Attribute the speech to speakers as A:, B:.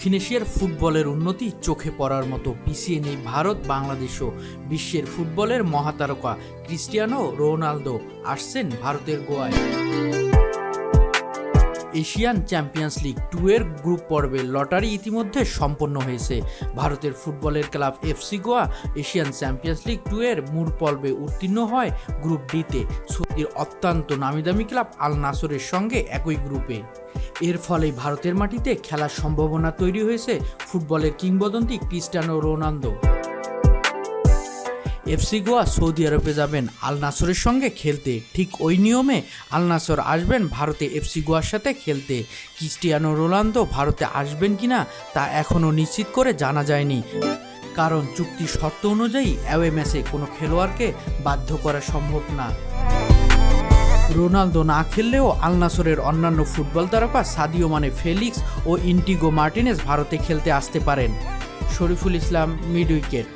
A: দক্ষিণ এশিয়ার ফুটবলের উন্নতি চোখে পড়ার মতো পিছিয়ে নেই ভারত, বাংলাদেশও। বিশ্বের ফুটবলের মহাতারকা ক্রিস্টিয়ানো রোনালদো আসছেন ভারতের গোয়ায়। এশিয়ান চ্যাম্পিয়ন্স লিগ 2 এর গ্রুপ পর্বের লটারি ইতিমধ্যে সম্পন্ন হয়েছে। ভারতের ফুটবলের club FC Goa Asian champions league 2 এর মূল পর্বে উত্তীর্ণ হয় গ্রুপ ডিতে সৌদির অত্যন্ত নামিদামি ক্লাব আল নাসরের সঙ্গে একই গ্রুপে। এর ফলে ভারতের মাটিতে খেলার সম্ভাবনা তৈরি হয়েছে ফুটবলের কিংবদন্তি Cristiano Ronaldo. FC Goa Saudi আরবে যাবেন আল নাসরের সঙ্গে খেলতে, ঠিক ওই নিয়মে আল নাসর আসবেন ভারতে এফসি গোয়ার সাথে খেলতে। ক্রিস্টিয়ানো রোনালদো ভারতে আসবেন কিনা তা এখনও নিশ্চিত করে জানা যায়নি, কারণ চুক্তি শর্ত অনুযায়ী অ্যাওয়ে ম্যাচে কোনো খেলোয়াড়কে বাধ্য করা সম্ভব না। রোনালদো না খেললেও আল নাসরের অন্যান্য ফুটবল তারকা সাদিও মানে, ফেলিক্স ও ইন্টিগো মার্টিনেজ ভারতে খেলতে আসতে পারেন। Shariful Islam, mid wicket.